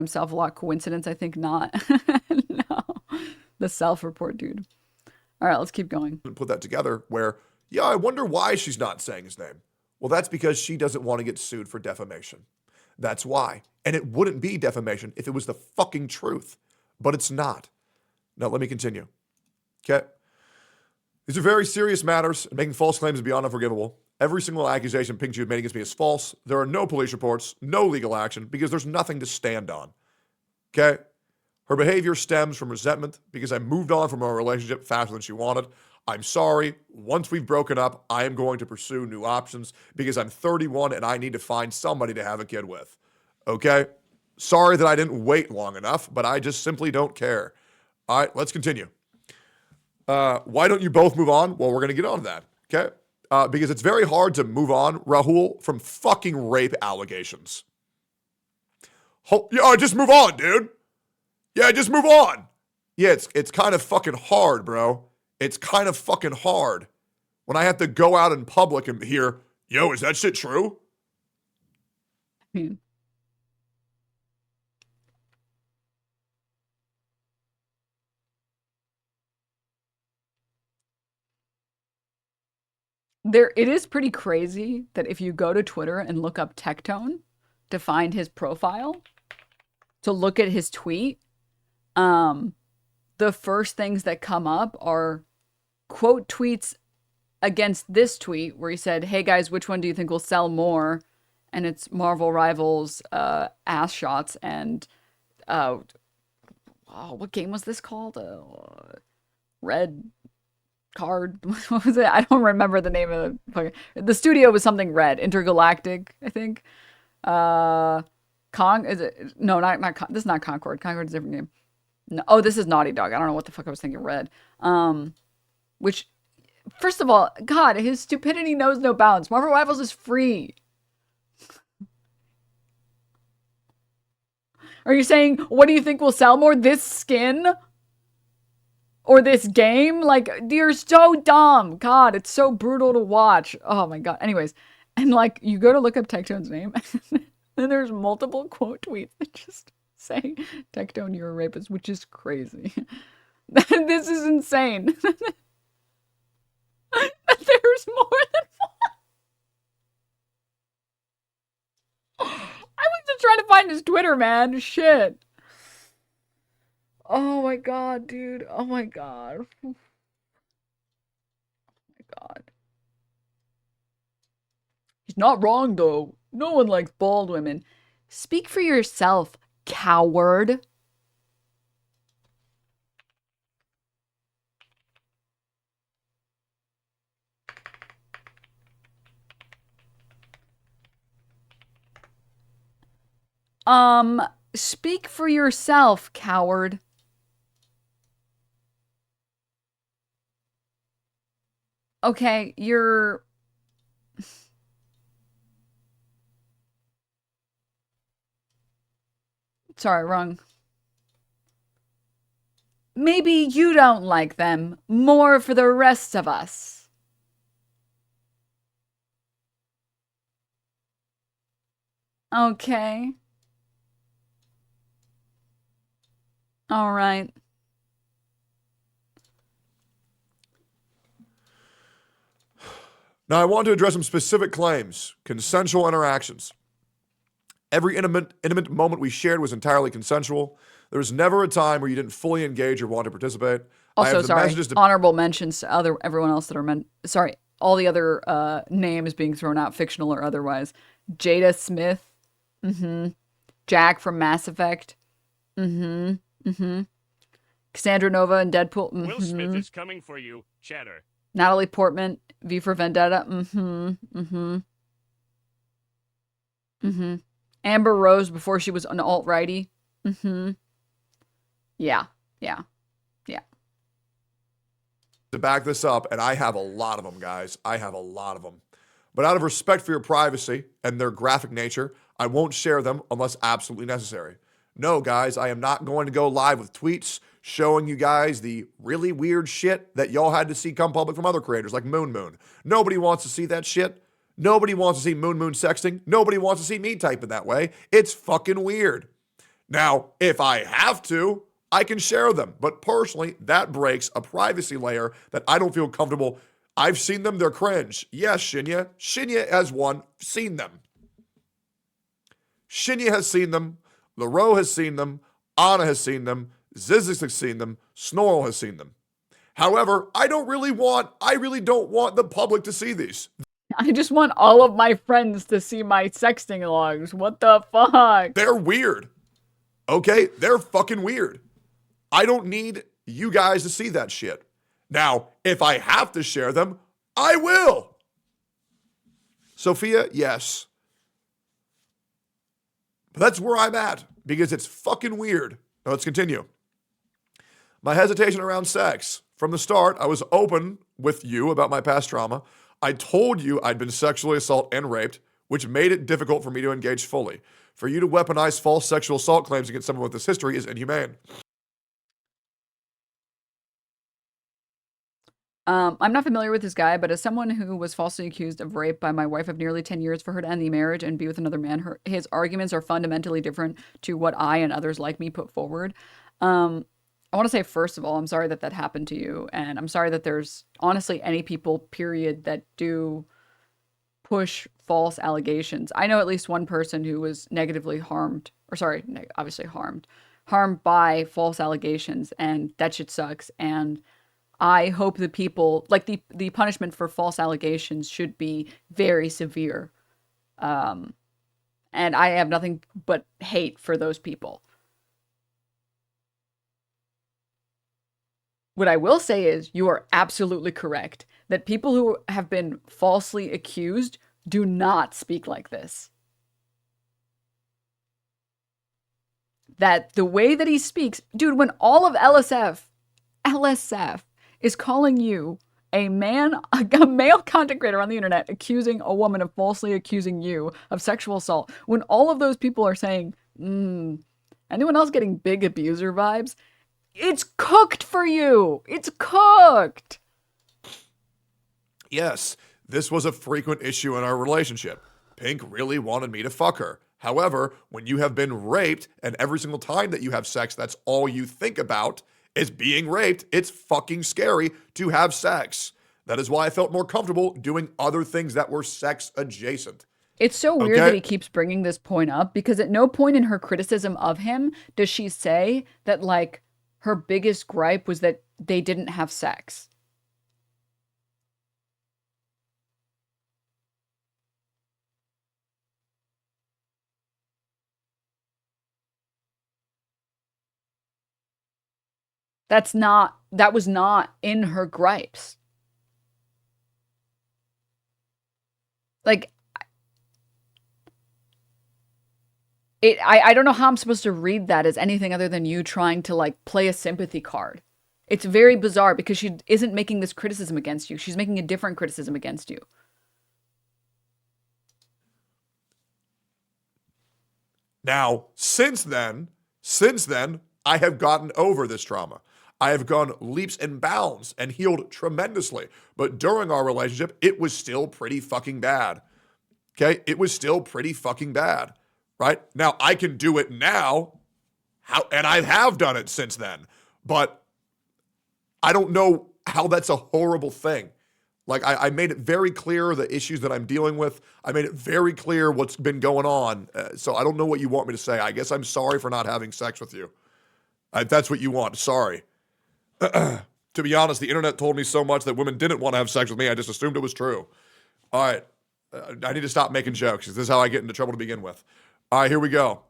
himself a lot. Coincidence? I think not. No. The self-report dude. All right, let's keep going. Put that together where, yeah, I wonder why she's not saying his name. Well, that's because she doesn't want to get sued for defamation. That's why. And it wouldn't be defamation if it was the fucking truth. But it's not. Now, let me continue. Okay? These are very serious matters, and making false claims is beyond unforgivable. Every single accusation Pink Jude made against me is false. There are no police reports, no legal action, because there's nothing to stand on. Okay? Her behavior stems from resentment because I moved on from our relationship faster than she wanted. I'm sorry. Once we've broken up, I am going to pursue new options because I'm 31 and I need to find somebody to have a kid with. Okay? Sorry that I didn't wait long enough, but I just simply don't care. All right, let's continue. Why don't you both move on? Well, we're going to get on to that. Okay? Because it's very hard to move on, Rahul, from fucking rape allegations. Yeah, just move on, dude. Yeah, just move on. Yeah, it's kind of fucking hard, bro. It's kind of fucking hard when I have to go out in public and hear, yo, is that shit true? It is pretty crazy that if you go to Twitter and look up Tectone to find his profile, to look at his tweet, the first things that come up are quote tweets against this tweet where he said, hey guys, which one do you think will sell more? And it's Marvel Rivals ass shots and what game was this called? Red Card. What was it? I don't remember the name of the studio was something red. Intergalactic, I think. Is it? No, not this is not Concord. Concord's a different game. No, oh, this is Naughty Dog. I don't know what the fuck I was thinking. Red. Which, first of all, God, his stupidity knows no bounds. Marvel Rivals is free. Are you saying what do you think will sell more? This skin? Or this game? Like, you're so dumb. God, it's so brutal to watch. Oh my God. Anyways, and like, you go to look up Tectone's name, and there's multiple quote tweets that just say, Tectone, you're a rapist, which is crazy. This is insane. There's more than one. I was just trying to find his Twitter, man. Shit. Oh my God, dude. Oh my God. Oh my God. He's not wrong, though. No one likes bald women. Speak for yourself, coward. Speak for yourself, coward. Okay, you're... Sorry, wrong. Maybe you don't like them. More for the rest of us. Okay. All right. Now, I want to address some specific claims. Consensual interactions. Every intimate moment we shared was entirely consensual. There was never a time where you didn't fully engage or want to participate. Also, sorry, honorable mentions to everyone else that are sorry, all the other names being thrown out, fictional or otherwise. Jada Smith. Jack from Mass Effect. Cassandra Nova and Deadpool. Will Smith is coming for you, Chatter. Natalie Portman, V for Vendetta. Amber Rose before she was an alt-righty. Yeah. To back this up, and I have a lot of them, guys. I have a lot of them. But out of respect for your privacy and their graphic nature, I won't share them unless absolutely necessary. No, guys, I am not going to go live with tweets showing you guys the really weird shit that y'all had to see come public from other creators like Moon Moon. Nobody wants to see that shit. Nobody wants to see Moon Moon sexting. Nobody wants to see me typing that way. It's fucking weird. Now, if I have to, I can share them. But personally, that breaks a privacy layer that I don't feel comfortable. I've seen them. They're cringe. Yes, Shinya. Shinya has seen them. Shinya has seen them. Laro has seen them. Anna has seen them. Zizix has seen them. Snorl has seen them. However, I really don't want the public to see these. I just want all of my friends to see my sexting logs. What the fuck? They're weird. Okay? They're fucking weird. I don't need you guys to see that shit. Now, if I have to share them, I will. Sophia, yes. But that's where I'm at because it's fucking weird. Now let's continue. My hesitation around sex. From the start, I was open with you about my past trauma. I told you I'd been sexually assaulted and raped, which made it difficult for me to engage fully. For you to weaponize false sexual assault claims against someone with this history is inhumane. I'm not familiar with this guy, but as someone who was falsely accused of rape by my wife of nearly 10 years for her to end the marriage and be with another man, his arguments are fundamentally different to what I and others like me put forward. I want to say, first of all, I'm sorry that happened to you. And I'm sorry that there's honestly any people, period, that do push false allegations. I know at least one person who was negatively harmed, or sorry, obviously harmed by false allegations. And that shit sucks. And I hope the people, like the punishment for false allegations should be very severe. And I have nothing but hate for those people. What I will say is you are absolutely correct that people who have been falsely accused do not speak like this. That the way that he speaks, dude, when all of LSF is calling you a male content creator on the internet accusing a woman of falsely accusing you of sexual assault, when all of those people are saying, anyone else getting big abuser vibes? It's cooked for you. It's cooked. Yes, this was a frequent issue in our relationship. Pink really wanted me to fuck her. However, when you have been raped and every single time that you have sex, that's all you think about is being raped, it's fucking scary to have sex. That is why I felt more comfortable doing other things that were sex adjacent. It's so weird that he keeps bringing this point up because at no point in her criticism of him does she say that, like, her biggest gripe was that they didn't have sex. That was not in her gripes. Like, I don't know how I'm supposed to read that as anything other than you trying to, like, play a sympathy card. It's very bizarre because she isn't making this criticism against you. She's making a different criticism against you. Now, since then, I have gotten over this trauma. I have gone leaps and bounds and healed tremendously. But during our relationship, it was still pretty fucking bad. Okay? It was still pretty fucking bad. Right? Now, I can do it now, and I have done it since then. But I don't know how that's a horrible thing. Like, I made it very clear the issues that I'm dealing with. I made it very clear what's been going on. So I don't know what you want me to say. I guess I'm sorry for not having sex with you. If that's what you want, sorry. To be honest, the internet told me so much that women didn't want to have sex with me. I just assumed it was true. All right. I need to stop making jokes because this is how I get into trouble to begin with. All right, here we go.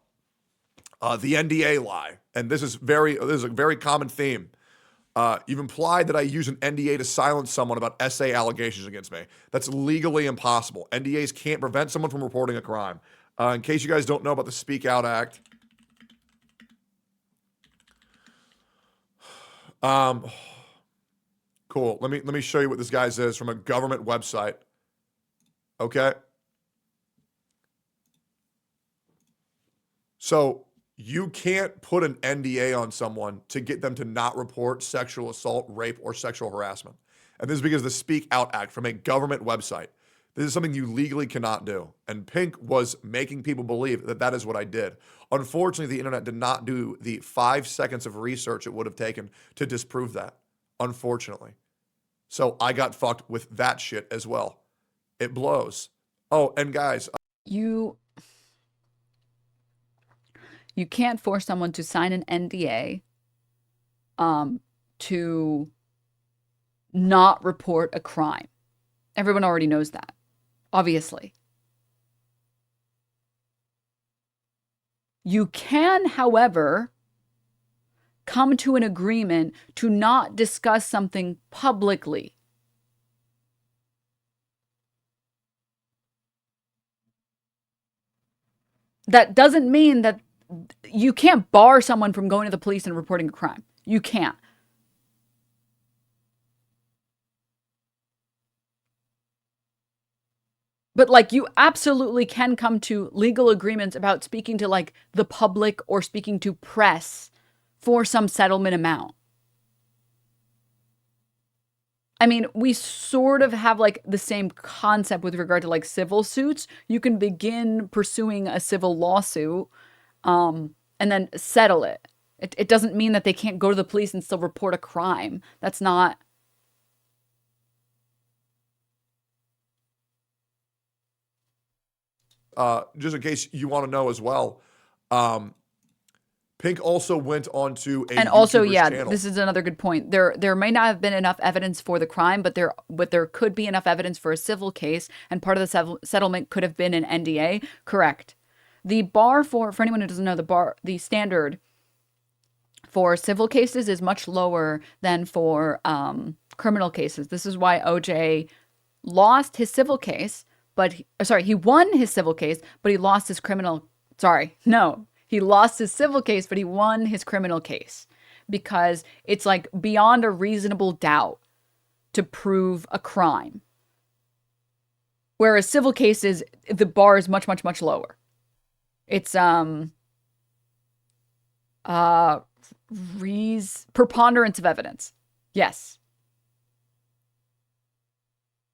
The NDA lie. And this is a very common theme. You've implied that I use an NDA to silence someone about SA allegations against me. That's legally impossible. NDAs can't prevent someone from reporting a crime. In case you guys don't know about the Speak Out Act, cool. Let me show you what this guy says from a government website. Okay. So you can't put an NDA on someone to get them to not report sexual assault, rape, or sexual harassment. And this is because of the Speak Out Act from a government website. This is something you legally cannot do. And Pink was making people believe that that is what I did. Unfortunately, the internet did not do the 5 seconds of research it would have taken to disprove that. Unfortunately. So I got fucked with that shit as well. It blows. Oh, and guys, You can't force someone to sign an NDA to not report a crime. Everyone already knows that, obviously. You can, however, come to an agreement to not discuss something publicly. That doesn't mean that you can't bar someone from going to the police and reporting a crime. You can't. But like you absolutely can come to legal agreements about speaking to like the public or speaking to press for some settlement amount. I mean, we sort of have like the same concept with regard to like civil suits. You can begin pursuing a civil lawsuit and then settle it. It doesn't mean that they can't go to the police and still report a crime. That's not. just in case you want to know as well, Pink also went on to a And also, YouTuber's yeah, channel. this is another good point. There may not have been enough evidence for the crime, but there could be enough evidence for a civil case, and part of the settlement could have been an NDA. Correct. The bar for anyone who doesn't know, the standard for civil cases is much lower than for criminal cases. This is why OJ lost his civil case, but he won his civil case, but he lost his criminal. Sorry, no. He lost his civil case, but he won his criminal case because it's like beyond a reasonable doubt to prove a crime. Whereas civil cases, the bar is much, much, much lower. It's preponderance of evidence. Yes.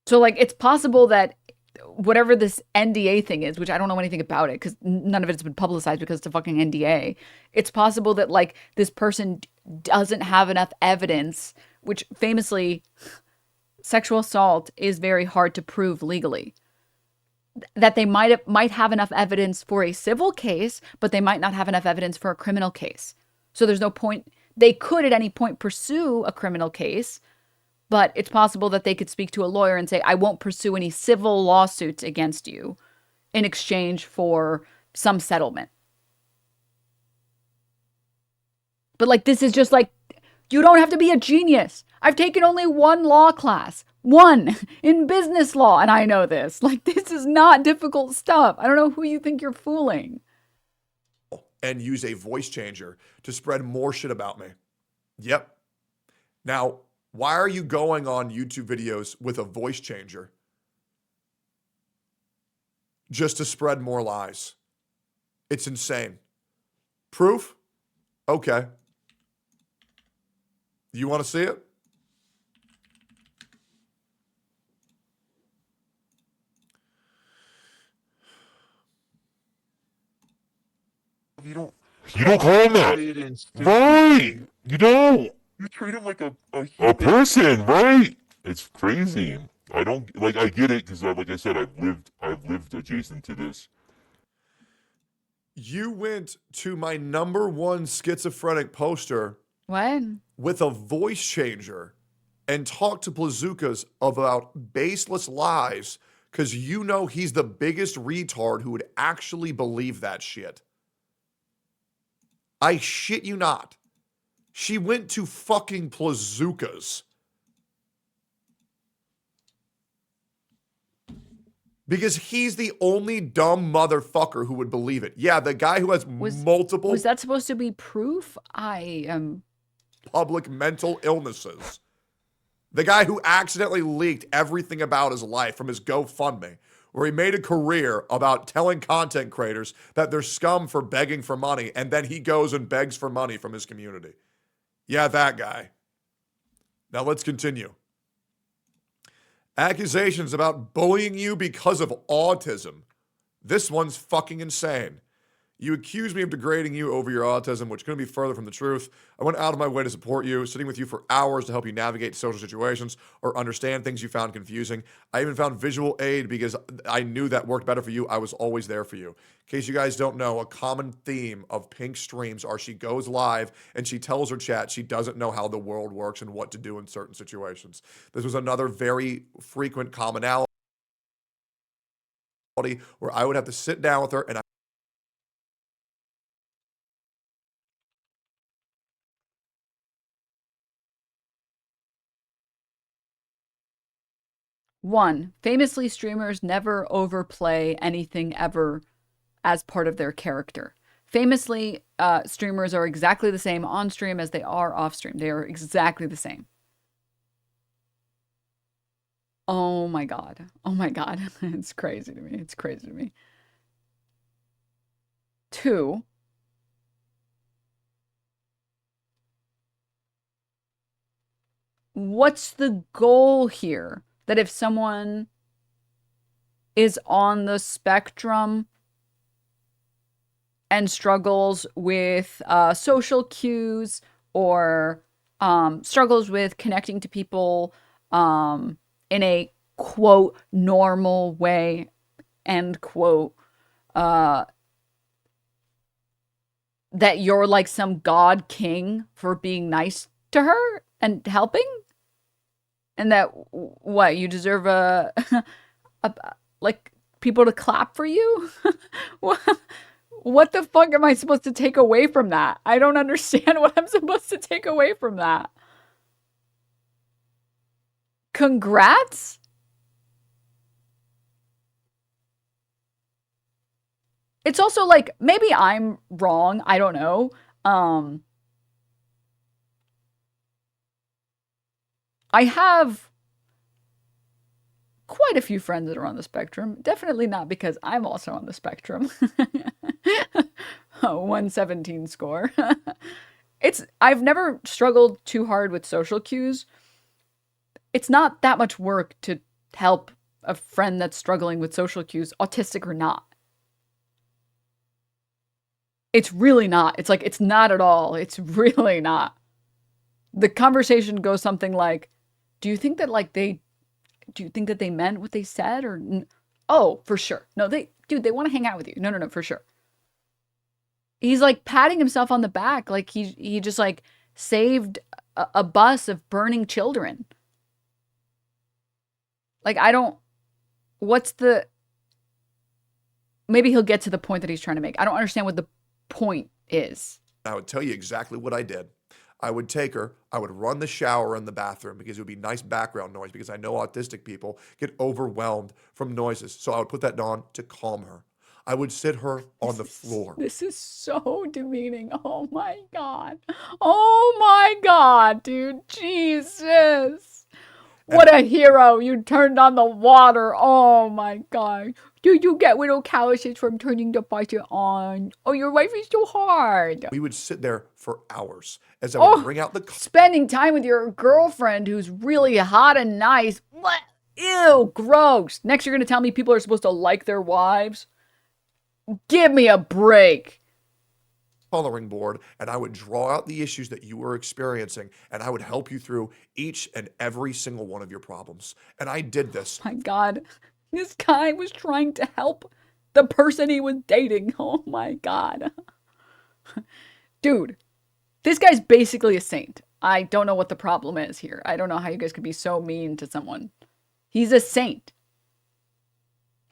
So like it's possible that whatever this NDA thing is, which I don't know anything about it because none of it's been publicized because it's a fucking NDA. It's possible that like this person doesn't have enough evidence, which famously sexual assault is very hard to prove legally. That they might have enough evidence for a civil case, but they might not have enough evidence for a criminal case. So there's no point. They could at any point pursue a criminal case, but it's possible that they could speak to a lawyer and say, I won't pursue any civil lawsuits against you in exchange for some settlement. But like, this is just like, you don't have to be a genius. I've taken only one law class, one in business law, and I know this. Like, this is not difficult stuff. I don't know who you think you're fooling. And use a voice changer to spread more shit about me. Yep. Now, why are you going on YouTube videos with a voice changer? Just to spread more lies. It's insane. Proof? Okay. You want to see it? You don't call him that. Right. You don't. You treat him like a person, right? It's crazy. I don't like. I get it because, like I said, I've lived adjacent to this. You went to my #1 schizophrenic poster What? with a voice changer and talked to Blazookas about baseless lies because you know he's the biggest retard who would actually believe that shit. I shit you not. She went to fucking Blazookas. Because he's the only dumb motherfucker who would believe it. Yeah, the guy who has multiple... Was that supposed to be proof? I am... public mental illnesses. The guy who accidentally leaked everything about his life from his GoFundMe, where he made a career about telling content creators that they're scum for begging for money, and then he goes and begs for money from his community. Yeah, that guy. Now let's continue. Accusations about bullying you because of autism. This one's fucking insane. You accuse me of degrading you over your autism, which couldn't be further from the truth. I went out of my way to support you, sitting with you for hours to help you navigate social situations or understand things you found confusing. I even found visual aid because I knew that worked better for you. I was always there for you. In case you guys don't know, a common theme of Pink's streams are she goes live and she tells her chat she doesn't know how the world works and what to do in certain situations. This was another very frequent commonality where I would have to sit down with her and One, famously, streamers never overplay anything ever as part of their character. Famously, streamers are exactly the same on stream as they are off stream. They are exactly the same. Oh my God. Oh my God. It's crazy to me. It's crazy to me. Two, what's the goal here? That if someone is on the spectrum and struggles with social cues or struggles with connecting to people in a quote normal way, end quote, that you're like some god king for being nice to her and helping? And that what, you deserve a like people to clap for you? What the fuck am I supposed to take away from that? I don't understand what I'm supposed to take away from that. Congrats? It's also like, maybe I'm wrong. I don't know. I have quite a few friends that are on the spectrum. Definitely not because I'm also on the spectrum. 117 score. I've never struggled too hard with social cues. It's not that much work to help a friend that's struggling with social cues, autistic or not. It's really not. It's like, it's not at all. It's really not. The conversation goes something like, do you think that they meant what they said? Or, oh, for sure. No, they want to hang out with you. No, for sure. He's like patting himself on the back. Like he just like saved a bus of burning children. Like, maybe he'll get to the point that he's trying to make. I don't understand what the point is. I would tell you exactly what I did. I would take her, I would run the shower in the bathroom because it would be nice background noise because I know autistic people get overwhelmed from noises. So I would put that on to calm her. I would sit her on the floor. This is so demeaning. Oh my God. Oh my God, dude. Jesus. What a hero. You turned on the water. Oh my God. Do you get little calluses from turning the faucet on? Oh, your wife is so hard. We would sit there for hours as I would bring out the... Spending time with your girlfriend who's really hot and nice. What? Ew, gross. Next, you're going to tell me people are supposed to like their wives? Give me a break. Coloring board, and I would draw out the issues that you were experiencing, and I would help you through each and every single one of your problems. And I did this. My God, this guy was trying to help the person he was dating. Oh my God. Dude, this guy's basically a saint. I don't know what the problem is here. I don't know how you guys could be so mean to someone. He's a saint.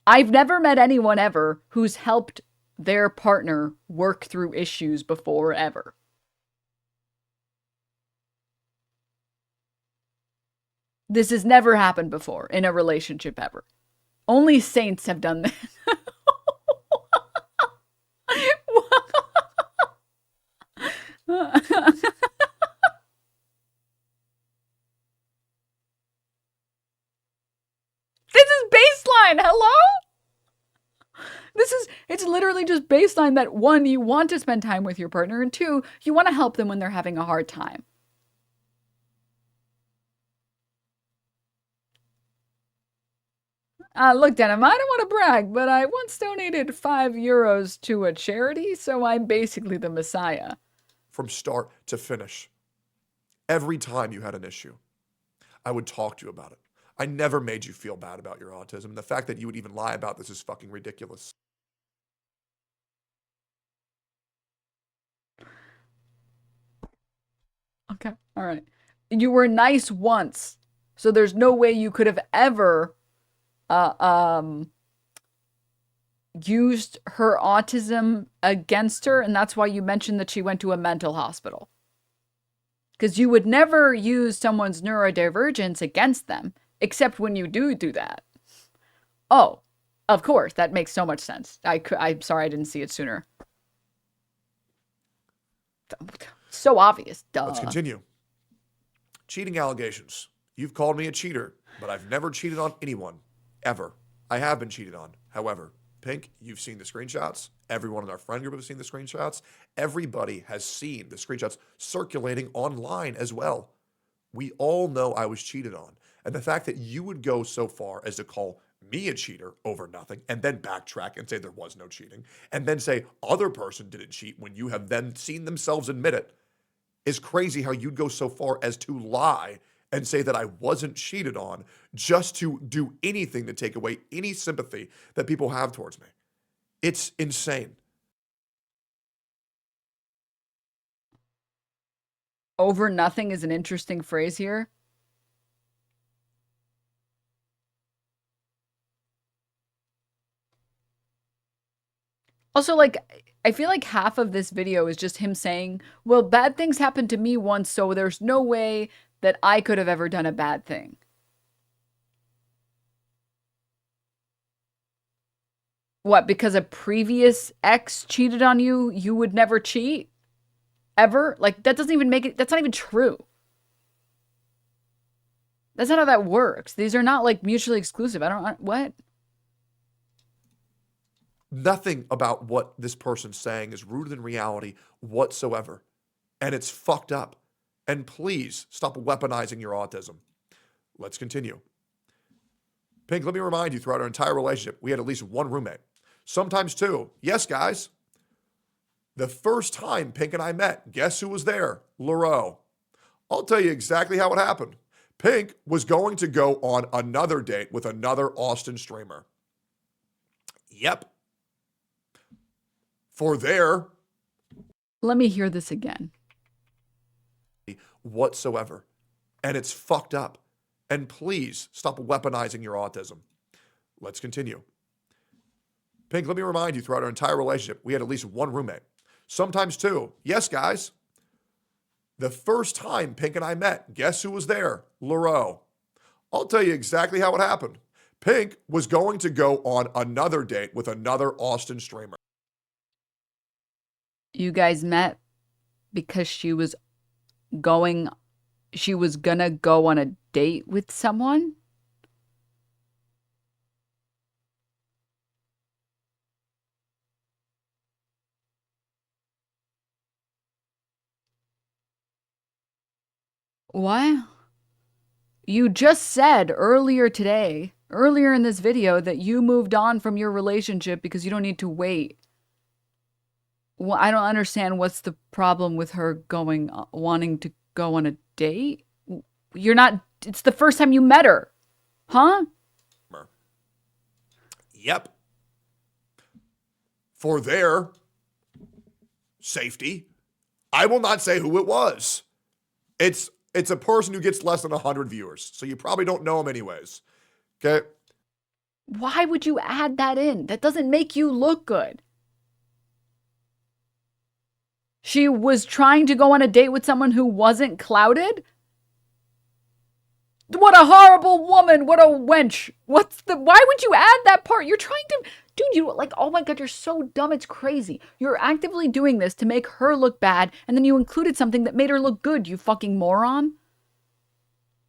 I've never met anyone ever who's helped their partner work through issues before, ever. This has never happened before in a relationship ever. Only saints have done this. This is baseline. Hello? It's literally just baseline that, one, you want to spend time with your partner, and two, you want to help them when they're having a hard time. Look, Denim, I don't want to brag, but I once donated €5 to a charity, so I'm basically the messiah. From start to finish. Every time you had an issue, I would talk to you about it. I never made you feel bad about your autism. And the fact that you would even lie about this is fucking ridiculous. Okay, all right. You were nice once, so there's no way you could have ever used her autism against her, and that's why you mentioned that she went to a mental hospital. Because you would never use someone's neurodivergence against them, except when you do that. Oh, of course, that makes so much sense. I'm sorry I didn't see it sooner. So obvious, duh. Let's continue. Cheating allegations. You've called me a cheater, but I've never cheated on anyone, ever. I have been cheated on. However, Pink, you've seen the screenshots. Everyone in our friend group has seen the screenshots. Everybody has seen the screenshots circulating online as well. We all know I was cheated on. And the fact that you would go so far as to call me a cheater over nothing and then backtrack and say there was no cheating and then say other person didn't cheat when you have then seen themselves admit it is crazy. How you'd go so far as to lie and say that I wasn't cheated on just to do anything to take away any sympathy that people have towards me. It's insane. Over nothing is an interesting phrase here. Also, like, I feel like half of this video is just him saying, well, bad things happened to me once, so there's no way that I could have ever done a bad thing. What, because a previous ex cheated on you, you would never cheat? Ever? Like, that doesn't even make it, that's not even true. That's not how that works. These are not, like, mutually exclusive. I don't, what? Nothing about what this person's saying is rooted in reality whatsoever. And it's fucked up. And please stop weaponizing your autism. Let's continue. Pink, let me remind you, throughout our entire relationship, we had at least one roommate. Sometimes two. Yes, guys. The first time Pink and I met, guess who was there? Lareau. I'll tell you exactly how it happened. Pink was going to go on another date with another Austin streamer. Yep. For their... Let me hear this again. Whatsoever. And it's fucked up. And please stop weaponizing your autism. Let's continue. Pink, let me remind you, throughout our entire relationship, we had at least one roommate. Sometimes two. Yes, guys. The first time Pink and I met, guess who was there? Lareau. I'll tell you exactly how it happened. Pink was going to go on another date with another Austin streamer. You guys met because she was gonna go on a date with someone? What? You just said earlier in this video, that you moved on from your relationship because you don't need to wait. Well, I don't understand what's the problem with her wanting to go on a date. It's the first time you met her. Huh? Yep. For their safety, I will not say who it was. It's a person who gets less than 100 viewers, so you probably don't know him anyways. Okay? Why would you add that in? That doesn't make you look good. She was trying to go on a date with someone who wasn't clouded? What a horrible woman. What a wench. Why would you add that part? You're trying to, dude, oh my God, you're so dumb. It's crazy. You're actively doing this to make her look bad, and then you included something that made her look good, you fucking moron.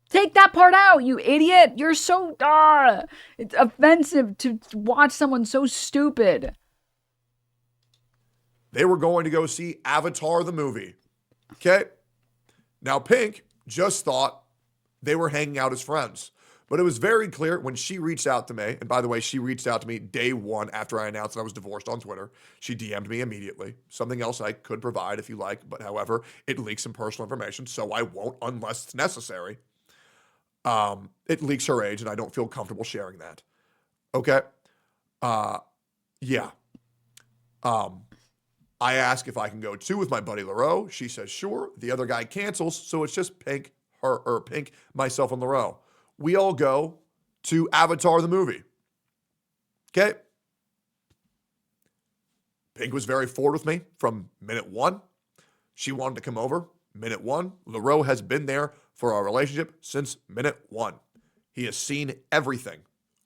Take that part out, you idiot. You're so, it's offensive to watch someone so stupid. They were going to go see Avatar the movie. Okay? Now, Pink just thought they were hanging out as friends. But it was very clear when she reached out to me, and by the way, she reached out to me day one after I announced that I was divorced on Twitter. She DM'd me immediately. Something else I could provide if you like, but however, it leaks some personal information, so I won't unless it's necessary. It leaks her age, and I don't feel comfortable sharing that. Okay? Yeah. I ask if I can go too with my buddy LaRoe. She says sure. The other guy cancels, so it's just Pink, myself, and LaRoe. We all go to Avatar the movie. Okay? Pink was very forward with me from minute one. She wanted to come over minute one. LaRoe has been there for our relationship since minute one. He has seen everything.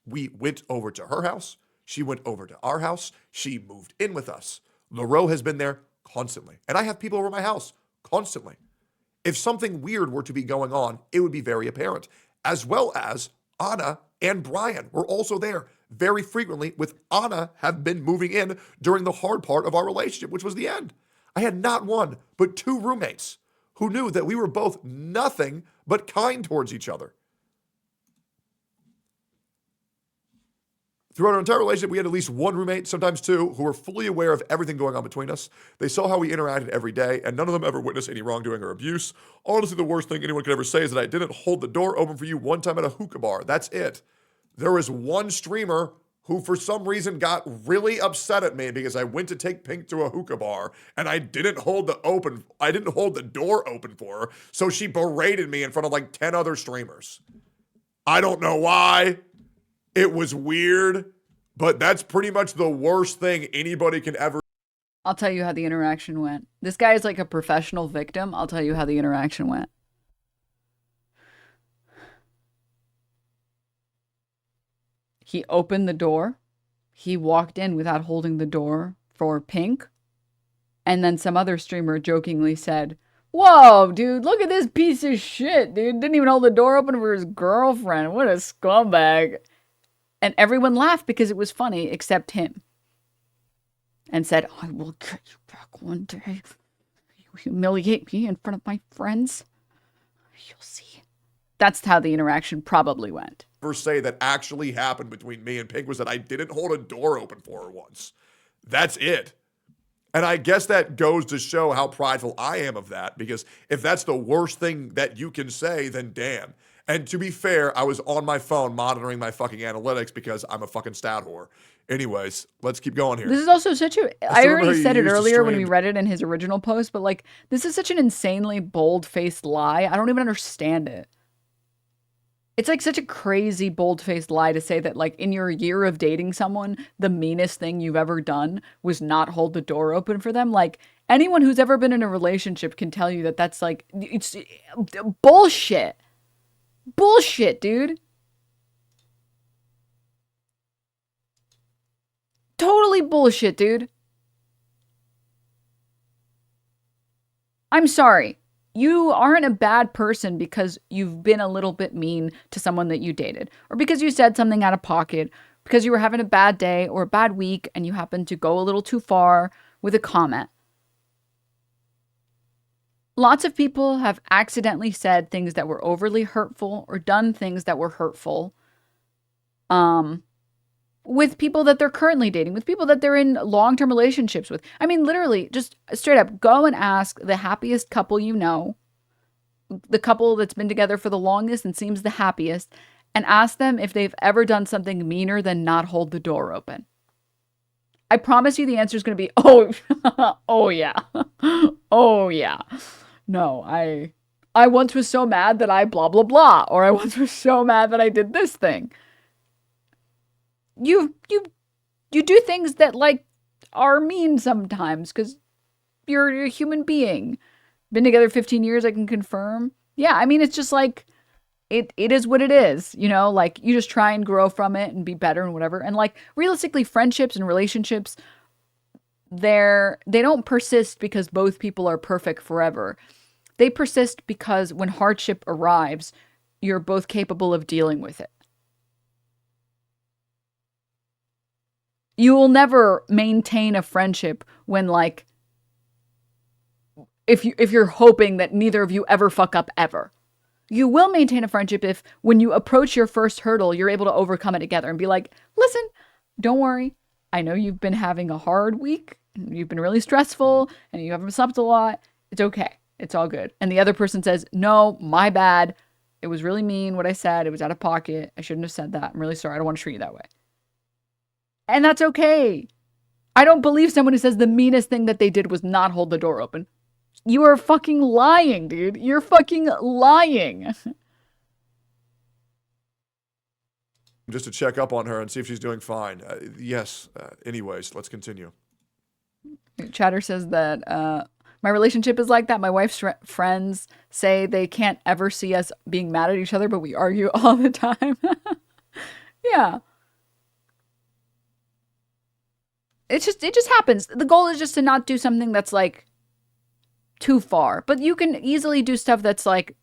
We went over to her house. She went over to our house. She moved in with us. LaRoe has been there constantly. And I have people over my house constantly. If something weird were to be going on, it would be very apparent. As well as Anna and Brian were also there very frequently, with Anna have been moving in during the hard part of our relationship, which was the end. I had not one, but two roommates who knew that we were both nothing but kind towards each other. Throughout our entire relationship, we had at least one roommate, sometimes two, who were fully aware of everything going on between us. They saw how we interacted every day, and none of them ever witnessed any wrongdoing or abuse. Honestly, the worst thing anyone could ever say is that I didn't hold the door open for you one time at a hookah bar. That's it. There was one streamer who, for some reason, got really upset at me because I went to take Pink to a hookah bar, and I didn't hold the door open for her, so she berated me in front of like 10 other streamers. I don't know why. It was weird, but that's pretty much the worst thing anybody can ever. I'll tell you how the interaction went. This guy is like a professional victim. I'll tell you how the interaction went. He opened the door. He walked in without holding the door for Pink. And then some other streamer jokingly said, "Whoa, dude, look at this piece of shit, dude. Didn't even hold the door open for his girlfriend. What a scumbag." And everyone laughed because it was funny, except him. And said, "I will get you back one day. You humiliate me in front of my friends. You'll see." That's how the interaction probably went. Say that actually happened between me and Pink was that I didn't hold a door open for her once. That's it. And I guess that goes to show how prideful I am of that, because if that's the worst thing that you can say, then damn. And to be fair, I was on my phone monitoring my fucking analytics because I'm a fucking stat whore. Anyways, let's keep going here. This is also such a... I already said it earlier when we read it in his original post, but like, this is such an insanely bold-faced lie. I don't even understand it. It's like such a crazy bold-faced lie to say that like in your year of dating someone, the meanest thing you've ever done was not hold the door open for them. Like anyone who's ever been in a relationship can tell you that that's like, it's bullshit. Bullshit, dude. Totally bullshit, dude. I'm sorry. You aren't a bad person because you've been a little bit mean to someone that you dated, or because you said something out of pocket, because you were having a bad day or a bad week and you happened to go a little too far with a comment. Lots of people have accidentally said things that were overly hurtful or done things that were hurtful with people that they're currently dating, with people that they're in long-term relationships with. I mean, literally, just straight up, go and ask the happiest couple you know, the couple that's been together for the longest and seems the happiest, and ask them if they've ever done something meaner than not hold the door open. I promise you the answer is going to be, oh yeah. Oh yeah. No, I once was so mad that I blah, blah, blah. Or I once was so mad that I did this thing. You do things that like are mean sometimes because you're a human being. Been together 15 years, I can confirm. Yeah, I mean, it's just like, it is what it is, you know, like you just try and grow from it and be better and whatever. And like realistically, friendships and relationships, they don't persist because both people are perfect forever. They persist because when hardship arrives, you're both capable of dealing with it. You will never maintain a friendship when like, if you're hoping that neither of you ever fuck up ever. You will maintain a friendship if when you approach your first hurdle, you're able to overcome it together and be like, listen, don't worry. I know you've been having a hard week. You've been really stressful and you haven't slept a lot. It's okay. It's all good. And the other person says, no, my bad. It was really mean what I said. It was out of pocket. I shouldn't have said that. I'm really sorry. I don't want to treat you that way. And that's okay. I don't believe someone who says the meanest thing that they did was not hold the door open. You are fucking lying, dude. You're fucking lying. Just to check up on her and see if she's doing fine. Yes. Anyways, let's continue. Chatter says that my relationship is like that. My wife's friends say they can't ever see us being mad at each other, but we argue all the time. Yeah. It just happens. The goal is just to not do something that's like too far. But you can easily do stuff that's like,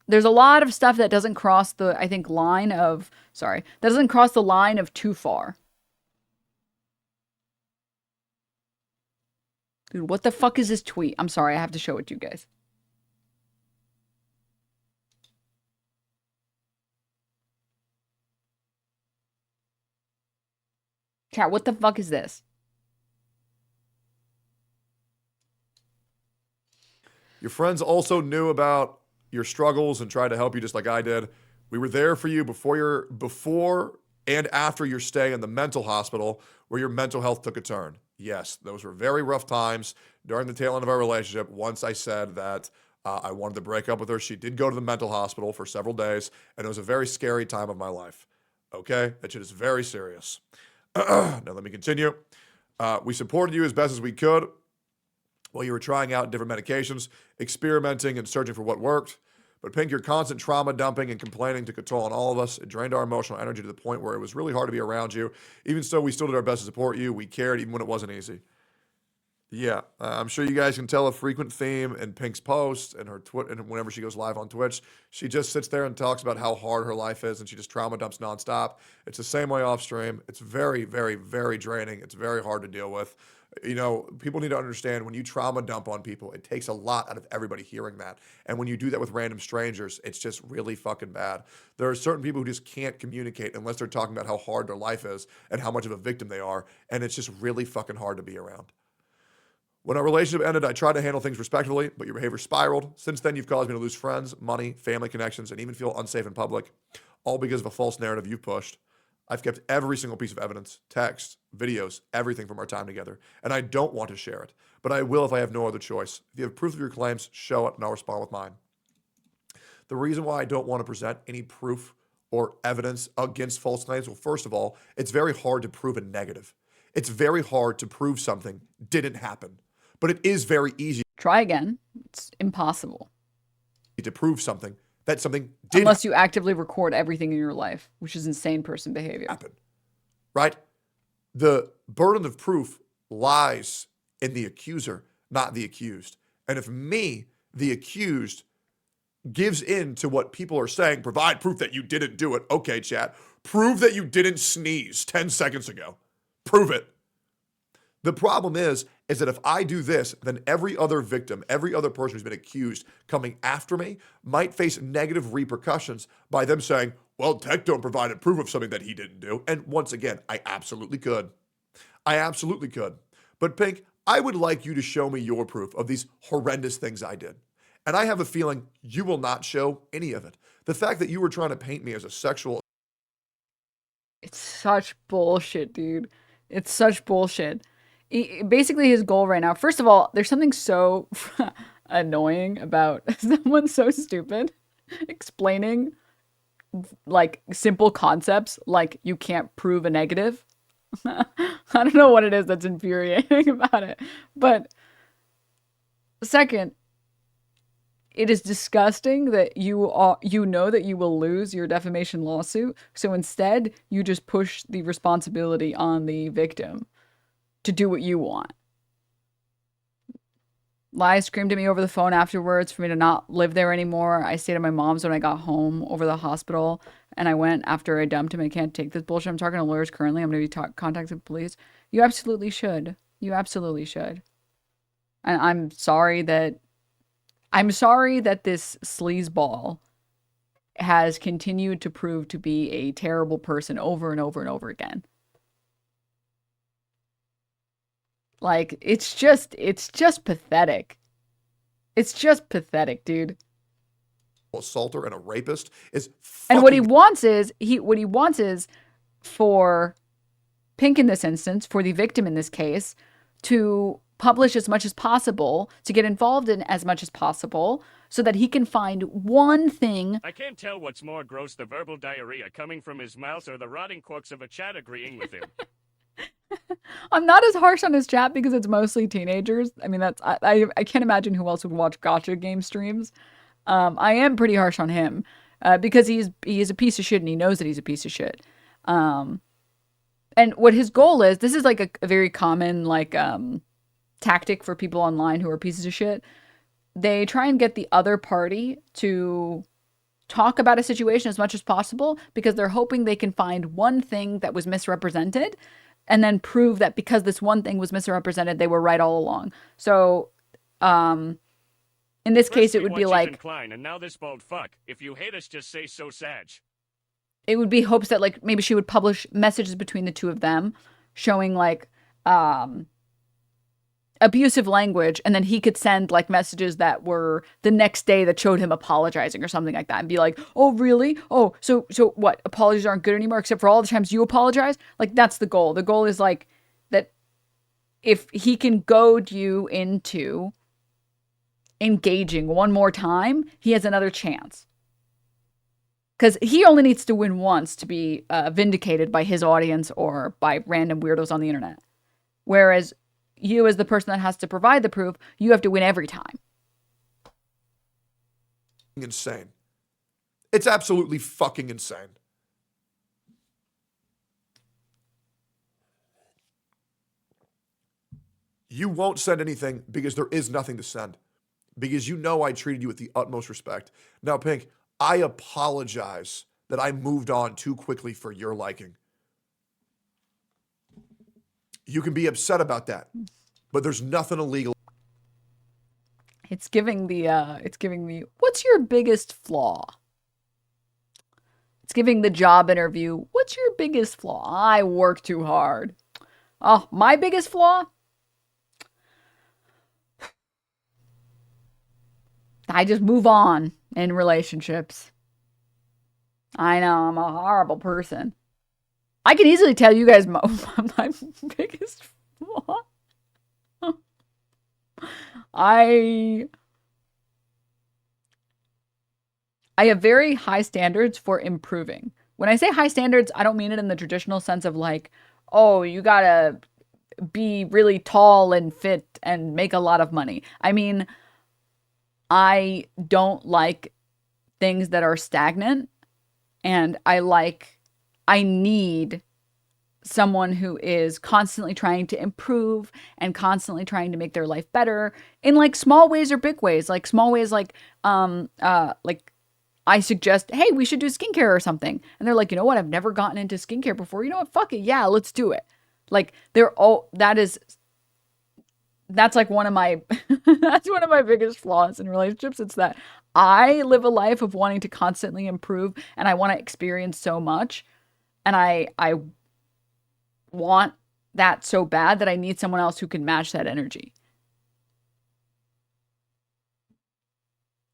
there's a lot of stuff that doesn't cross the, I think, that doesn't cross the line of too far. Dude, what the fuck is this tweet? I'm sorry, I have to show it to you guys. Chat, what the fuck is this? Your friends also knew about your struggles and tried to help you just like I did. We were there for you before and after your stay in the mental hospital where your mental health took a turn. Yes, those were very rough times during the tail end of our relationship. Once I said that I wanted to break up with her, she did go to the mental hospital for several days, and it was a very scary time of my life. Okay? That shit is very serious. Now let me continue. We supported you as best as we could while you were trying out different medications, experimenting and searching for what worked. But Pink, your constant trauma dumping and complaining took a toll on all of us. It drained our emotional energy to the point where it was really hard to be around you. Even so, we still did our best to support you. We cared even when it wasn't easy. Yeah, I'm sure you guys can tell a frequent theme in Pink's posts and her and whenever she goes live on Twitch, she just sits there and talks about how hard her life is, and she just trauma dumps nonstop. It's the same way off stream. It's very, very, very draining. It's very hard to deal with. You know, people need to understand when you trauma dump on people, it takes a lot out of everybody hearing that. And when you do that with random strangers, it's just really fucking bad. There are certain people who just can't communicate unless they're talking about how hard their life is and how much of a victim they are. And it's just really fucking hard to be around. When our relationship ended, I tried to handle things respectfully, but your behavior spiraled. Since then, you've caused me to lose friends, money, family connections, and even feel unsafe in public, all because of a false narrative you've pushed. I've kept every single piece of evidence, texts, videos, everything from our time together, and I don't want to share it, but I will if I have no other choice. If you have proof of your claims, show it, and I'll respond with mine. The reason why I don't want to present any proof or evidence against false claims, well, first of all, it's very hard to prove a negative. It's very hard to prove something didn't happen, but it is very easy. Try again. It's impossible. To prove something that something did unless you actively record everything in your life, which is insane person behavior. Happen, right? The burden of proof lies in the accuser, not the accused. And if me, the accused, gives in to what people are saying, provide proof that you didn't do it. Okay, chat, prove that you didn't sneeze 10 seconds ago. Prove it. The problem is that if I do this, then every other victim, every other person who's been accused coming after me might face negative repercussions by them saying, well, Tectone provided proof of something that he didn't do. And once again, I absolutely could. I absolutely could. But Pink, I would like you to show me your proof of these horrendous things I did. And I have a feeling you will not show any of it. The fact that you were trying to paint me as a sexual... It's such bullshit, dude. It's such bullshit. Basically, his goal right now, first of all, there's something so annoying about someone so stupid explaining like simple concepts like you can't prove a negative. I don't know what it is that's infuriating about it. But second, it is disgusting that you know that you will lose your defamation lawsuit. So instead, you just push the responsibility on the victim to do what you want. Lies screamed at me over the phone afterwards for me to not live there anymore. I stayed at my mom's when I got home over the hospital, and I went after I dumped him. I can't take this bullshit. I'm talking to lawyers currently. I'm going to be contacting the police. You absolutely should. You absolutely should. And I'm sorry that this sleazeball has continued to prove to be a terrible person over and over and over again. Like, it's just pathetic. It's just pathetic, dude. Assaulter and a rapist is And what he fucking wants is for Pink in this instance, for the victim in this case, to publish as much as possible, to get involved in as much as possible, so that he can find one thing. I can't tell what's more gross, the verbal diarrhea coming from his mouth or the rotting corpse of a chat agreeing with him. I'm not as harsh on his chat because it's mostly teenagers. I mean, I can't imagine who else would watch gacha game streams. I am pretty harsh on him because he is a piece of shit and he knows that he's a piece of shit. And what his goal is, this is like a very common like tactic for people online who are pieces of shit. They try and get the other party to talk about a situation as much as possible because they're hoping they can find one thing that was misrepresented and then prove that because this one thing was misrepresented, they were right all along. So, in this case, it would be like, Klein, and now this bald fuck. If you hate us, just say so Sag. It would be hopes that like maybe she would publish messages between the two of them showing like abusive language, and then he could send like messages that were the next day that showed him apologizing or something like that and be like, oh really, oh so what, apologies aren't good anymore except for all the times you apologize. Like, that's the goal. The goal is like that if he can goad you into engaging one more time, he has another chance, because he only needs to win once to be vindicated by his audience or by random weirdos on the internet, whereas you, as the person that has to provide the proof, you have to win every time. insane. It's absolutely fucking insane. You won't send anything because there is nothing to send. Because you know I treated you with the utmost respect. Now, Pink, I apologize that I moved on too quickly for your liking. You can be upset about that, but there's nothing illegal. It's giving the what's your biggest flaw? It's giving the job interview, what's your biggest flaw? I work too hard. Oh, my biggest flaw? I just move on in relationships. I know, I'm a horrible person. I can easily tell you guys my biggest flaw. I have very high standards for improving. When I say high standards, I don't mean it in the traditional sense of like, oh, you gotta be really tall and fit and make a lot of money. I mean, I don't like things that are stagnant, and I need someone who is constantly trying to improve and constantly trying to make their life better in like small ways or big ways. Like small ways like I suggest, hey, we should do skincare or something. And they're like, you know what? I've never gotten into skincare before. You know what? Fuck it. Yeah, let's do it. Like that's like one of my that's one of my biggest flaws in relationships. It's that I live a life of wanting to constantly improve, and I want to experience so much, and I want that so bad that I need someone else who can match that energy.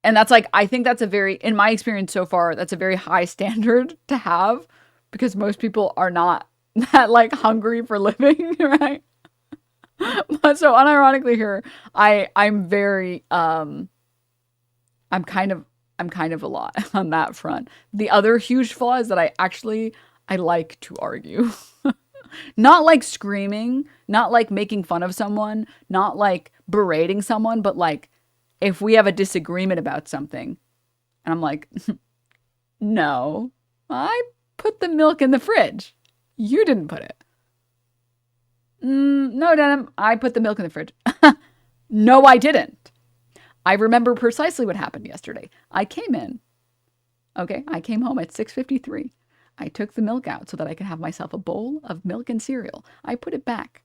And that's like, I think that's in my experience so far, that's a very high standard to have, because most people are not that like hungry for living, right? But so unironically here, I'm very I'm kind of a lot on that front. The other huge flaw is that I like to argue. Not like screaming, not like making fun of someone, not like berating someone, but like if we have a disagreement about something and I'm like, no, I put the milk in the fridge. You didn't put it. No, Denim, I put the milk in the fridge. No, I didn't. I remember precisely what happened yesterday. I came in. Okay, I came home at 6:53. I took the milk out so that I could have myself a bowl of milk and cereal. I put it back.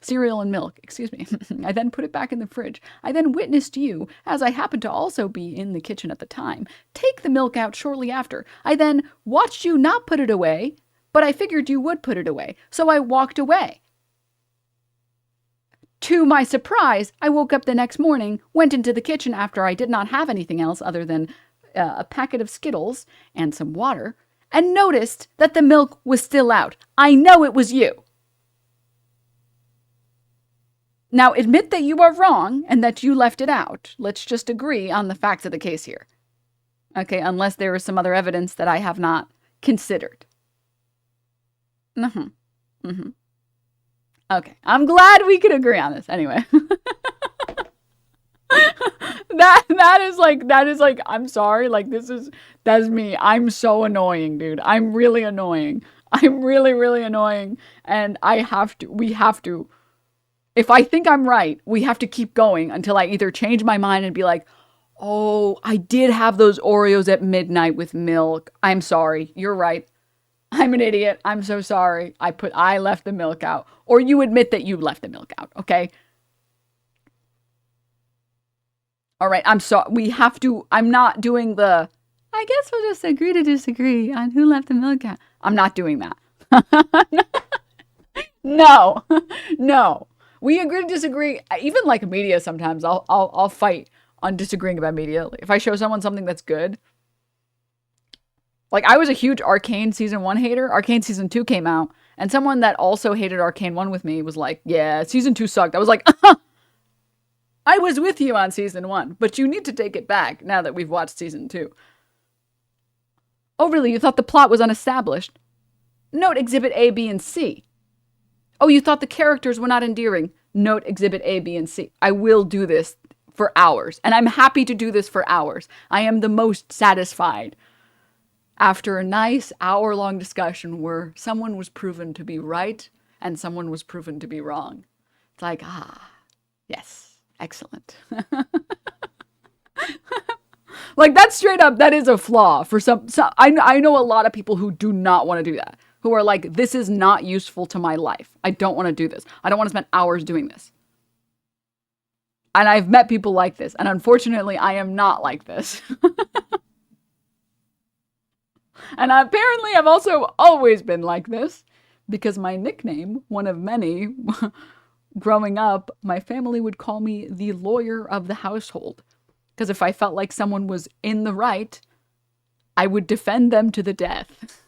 Cereal and milk, excuse me. I then put it back in the fridge. I then witnessed you, as I happened to also be in the kitchen at the time, take the milk out shortly after. I then watched you not put it away, but I figured you would put it away, so I walked away. To my surprise, I woke up the next morning, went into the kitchen after I did not have anything else other than a packet of Skittles and some water, and noticed that the milk was still out. I know it was you. Now, admit that you are wrong and that you left it out. Let's just agree on the facts of the case here. Okay, unless there is some other evidence that I have not considered. Okay, I'm glad we could agree on this. Anyway. that is like, I'm sorry, like that's me. I'm so annoying, dude. I'm really annoying. I'm really, really annoying. And we have to, if I think I'm right, we have to keep going until I either change my mind and be like, oh, I did have those Oreos at midnight with milk. I'm sorry. You're right. I'm an idiot. I'm so sorry. I left the milk out. Or you admit that you left the milk out, okay? All right, I'm not doing the, I guess we'll just agree to disagree on who left the milk out. I'm not doing that. No. We agree to disagree. Even like media sometimes, I'll fight on disagreeing about media. If I show someone something that's good. Like, I was a huge Arcane Season 1 hater. Arcane Season 2 came out, and someone that also hated Arcane 1 with me was like, yeah, Season 2 sucked. I was like, I was with you on Season 1, but you need to take it back now that we've watched Season 2. Oh, really? You thought the plot was unestablished? Note Exhibit A, B, and C. Oh, you thought the characters were not endearing? Note Exhibit A, B, and C. I will do this for hours, and I'm happy to do this for hours. I am the most satisfied after a nice hour-long discussion where someone was proven to be right and someone was proven to be wrong. It's like, yes, excellent. Like, that's straight up, that is a flaw for some I know a lot of people who do not want to do that, who are like, this is not useful to my life. I don't want to do this. I don't want to spend hours doing this. And I've met people like this, and unfortunately, I am not like this. And apparently I've also always been like this, because my nickname, one of many, growing up, my family would call me the lawyer of the household. Because if I felt like someone was in the right, I would defend them to the death.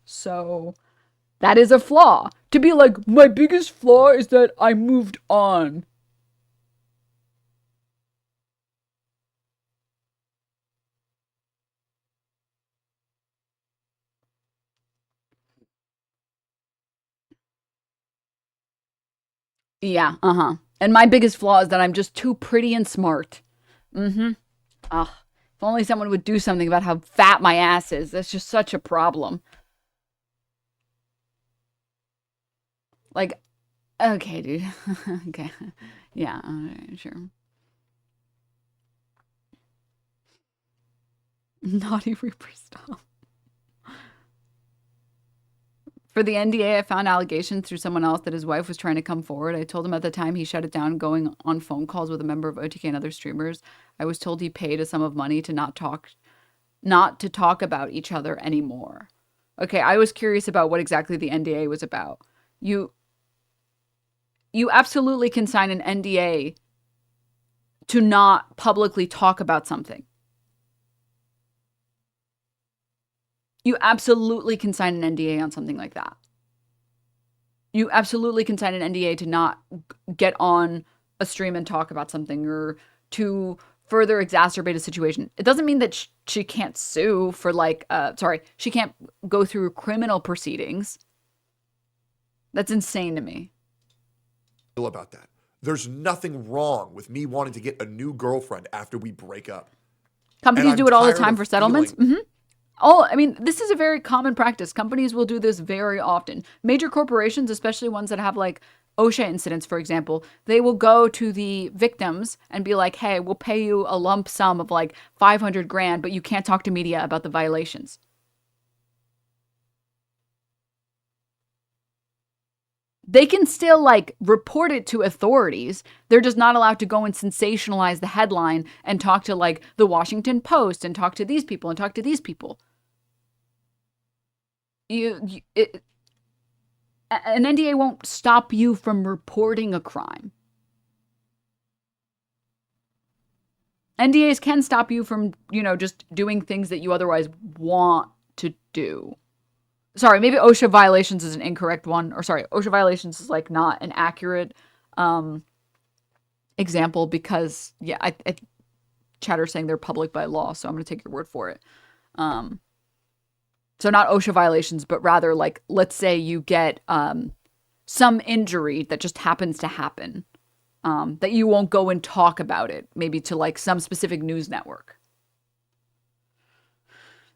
So that is a flaw. To be like, my biggest flaw is that I moved on. Yeah, And my biggest flaw is that I'm just too pretty and smart. If only someone would do something about how fat my ass is. That's just such a problem. Like, okay, dude. Okay. Yeah, alright, sure. Naughty Reaper, stop. For the NDA, I found allegations through someone else that his wife was trying to come forward. I told him at the time he shut it down going on phone calls with a member of OTK and other streamers. I was told he paid a sum of money to not to talk about each other anymore. Okay, I was curious about what exactly the NDA was about. You absolutely can sign an NDA to not publicly talk about something. You absolutely can sign an NDA on something like that. You absolutely can sign an NDA to not get on a stream and talk about something or to further exacerbate a situation. It doesn't mean that she can't sue for she can't go through criminal proceedings. That's insane to me. About that. There's nothing wrong with me wanting to get a new girlfriend after we break up. Companies do it all the time for settlements. Oh, I mean, this is a very common practice. Companies will do this very often. Major corporations, especially ones that have like OSHA incidents, for example, they will go to the victims and be like, hey, we'll pay you a lump sum of like 500 grand, but you can't talk to media about the violations. they can still like report it to authorities. They're just not allowed to go and sensationalize the headline and talk to like the Washington Post and talk to these people and talk to these people. An NDA won't stop you from reporting a crime. NDAs can stop you from, just doing things that you otherwise want to do. Sorry, maybe OSHA violations is an incorrect one. Or sorry, OSHA violations is like not an accurate example because, yeah, Chatter's saying they're public by law, so I'm going to take your word for it. So not OSHA violations, but rather like, let's say you get some injury that just happens to happen, that you won't go and talk about it, maybe to like some specific news network.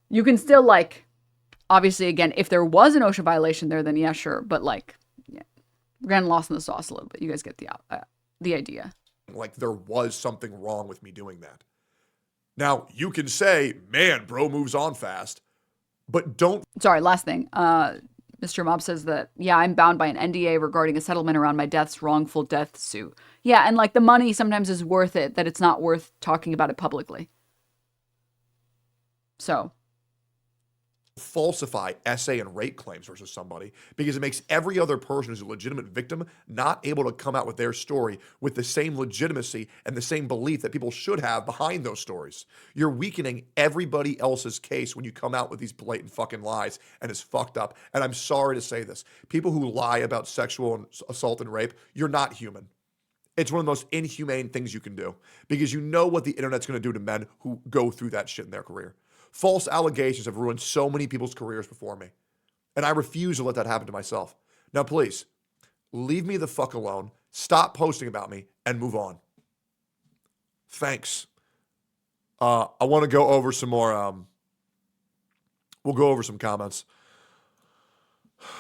You can still like, obviously, again, if there was an OSHA violation there, then yeah, sure. But like, yeah, we're getting lost in the sauce a little bit. You guys get the idea. Like there was something wrong with me doing that. Now, you can say, man, bro moves on fast, but don't. Sorry, last thing. Mr. Mob says that, yeah, I'm bound by an NDA regarding a settlement around my death's wrongful death suit. Yeah, and like the money sometimes is worth it, that it's not worth talking about it publicly. So. Falsify essay and rape claims versus somebody because it makes every other person who's a legitimate victim not able to come out with their story with the same legitimacy and the same belief that people should have behind those stories. You're weakening everybody else's case when you come out with these blatant fucking lies, and it's fucked up. And I'm sorry to say this. People who lie about sexual assault and rape, you're not human. It's one of the most inhumane things you can do because you know what the internet's going to do to men who go through that shit in their career. False allegations have ruined so many people's careers before me. And I refuse to let that happen to myself. Now, please, leave me the fuck alone. Stop posting about me and move on. Thanks. I want to go over some more. We'll go over some comments.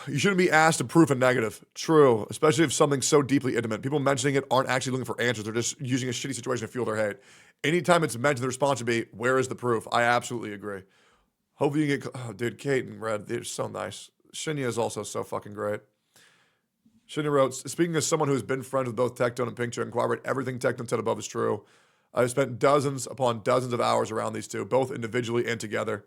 You shouldn't be asked to prove a negative. True, especially if something's so deeply intimate. People mentioning it aren't actually looking for answers. They're just using a shitty situation to fuel their hate. Anytime it's mentioned, the response should be, where is the proof? I absolutely agree. Hopefully you get... Oh, dude, Kate and Red, they're so nice. Shinya is also so fucking great. Shinya wrote, speaking as someone who's been friends with both Tectone and Pink Chick and corroborate everything Tectone said above is true. I've spent dozens upon dozens of hours around these two, both individually and together.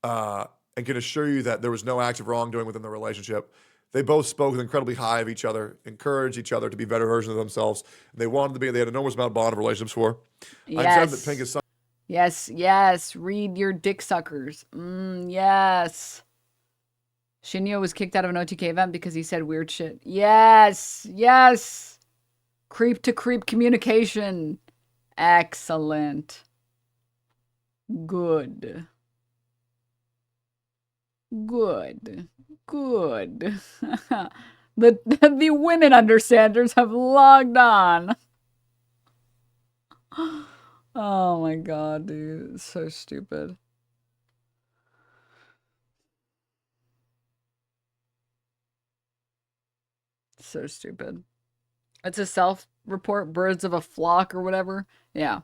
And can assure you that there was no acts of wrongdoing within the relationship. They both spoke incredibly high of each other, encouraged each other to be better versions of themselves. They wanted to be, they had an enormous amount of bond of relationships for. Yes. I'm sad that Pink is... Yes. Read your dick suckers. Yes. Shinyo was kicked out of an OTK event because he said weird shit. Yes. Creep to creep communication. Excellent. Good. The women understanders have logged on. Oh my god, dude. It's so stupid. So stupid. It's a self-report, birds of a flock or whatever. Yeah.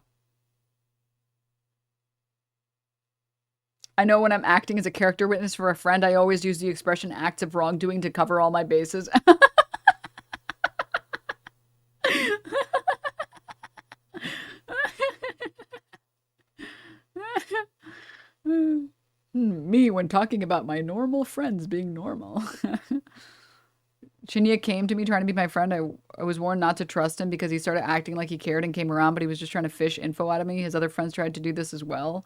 I know when I'm acting as a character witness for a friend, I always use the expression acts of wrongdoing to cover all my bases. Me when talking about my normal friends being normal. Shinya came to me trying to be my friend. I was warned not to trust him because he started acting like he cared and came around, but he was just trying to fish info out of me. His other friends tried to do this as well.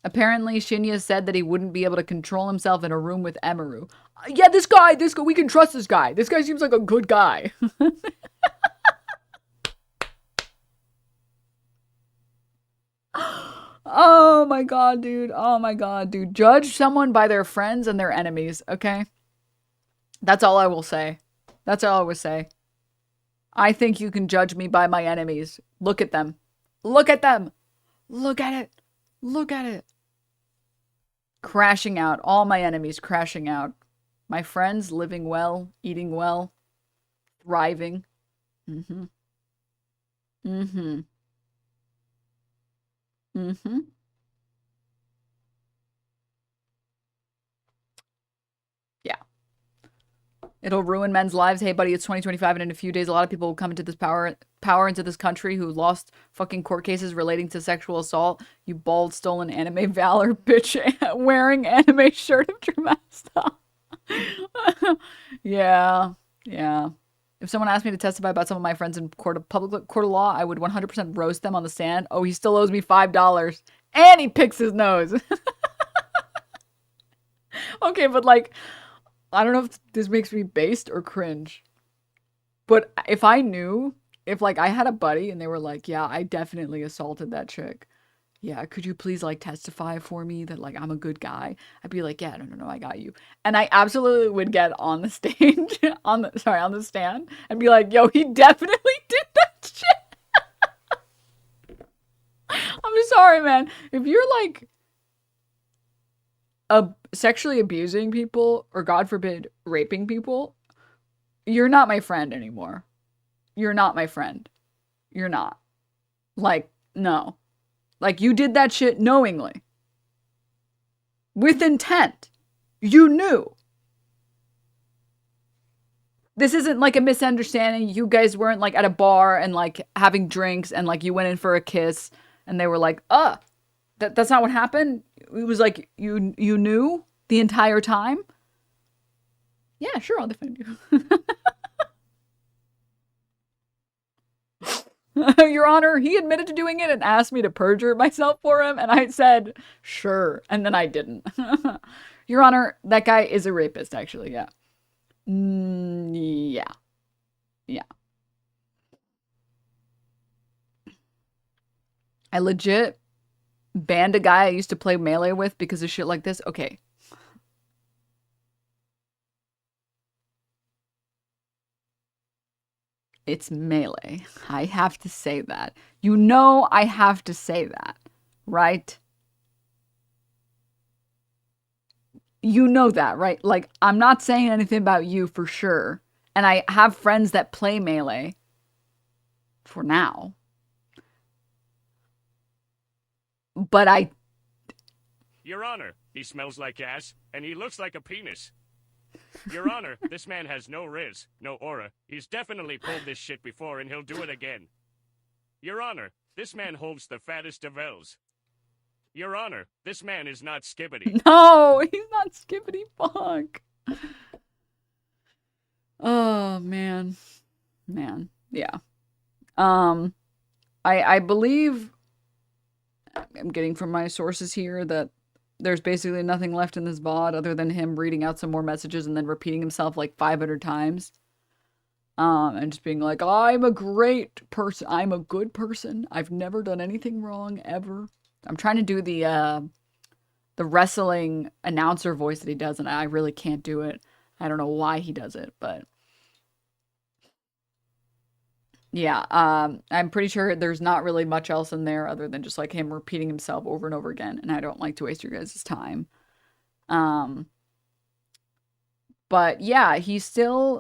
Apparently, Shinya said that he wouldn't be able to control himself in a room with Emaru. Yeah, this guy, we can trust this guy. This guy seems like a good guy. Oh my god, dude. Judge someone by their friends and their enemies, okay? That's all I will say. I think you can judge me by my enemies. Look at them. Look at it. Crashing out. All my enemies crashing out. My friends living well, eating well, thriving. Yeah. It'll ruin men's lives. Hey, buddy, it's 2025, and in a few days, a lot of people will come into this power into this country who lost fucking court cases relating to sexual assault. You bald, stolen anime valor bitch wearing anime shirt of Dramasta. Yeah, yeah. If someone asked me to testify about some of my friends in public court of law, I would 100% roast them on the stand. Oh, he still owes me $5. And he picks his nose. Okay, but like, I don't know if this makes me based or cringe. But if I knew, if like I had a buddy and they were like, yeah, I definitely assaulted that chick. Yeah, could you please like testify for me that like I'm a good guy? I'd be like, yeah, no, I got you. And I absolutely would get on the stage, on the stand and be like, yo, he definitely did that shit. I'm sorry, man. If you're like sexually abusing people or God forbid raping people, you're not my friend anymore. You're not my friend. You're not. Like, no. Like, you did that shit knowingly. With intent. You knew. This isn't like a misunderstanding. You guys weren't like at a bar and like having drinks and like you went in for a kiss and they were like, that's not what happened. It was like you knew the entire time. Yeah, sure, I'll defend you. Your Honor, he admitted to doing it and asked me to perjure myself for him, and I said, sure, and then I didn't. Your Honor, that guy is a rapist, actually, yeah. Yeah. Yeah. I legit banned a guy I used to play Melee with because of shit like this. Okay. It's Melee. I have to say that. You know I have to say that, right? You know that, right? Like, I'm not saying anything about you for sure. And I have friends that play Melee for now. But Your Honor, he smells like ass, and he looks like a penis. Your Honor, this man has no riz, no aura. He's definitely pulled this shit before, and he'll do it again. Your Honor, this man holds the fattest of L's. Your Honor, this man is not Skibbity. No, he's not Skibbity fuck. Oh, man. Man, yeah. I believe I'm getting from my sources here that there's basically nothing left in this VOD other than him reading out some more messages and then repeating himself like 500 times. And just being like, I'm a great person. I'm a good person. I've never done anything wrong ever. I'm trying to do the wrestling announcer voice that he does, and I really can't do it. I don't know why he does it, but yeah, I'm pretty sure there's not really much else in there other than just like him repeating himself over and over again, and I don't like to waste your guys' time. But yeah, he's still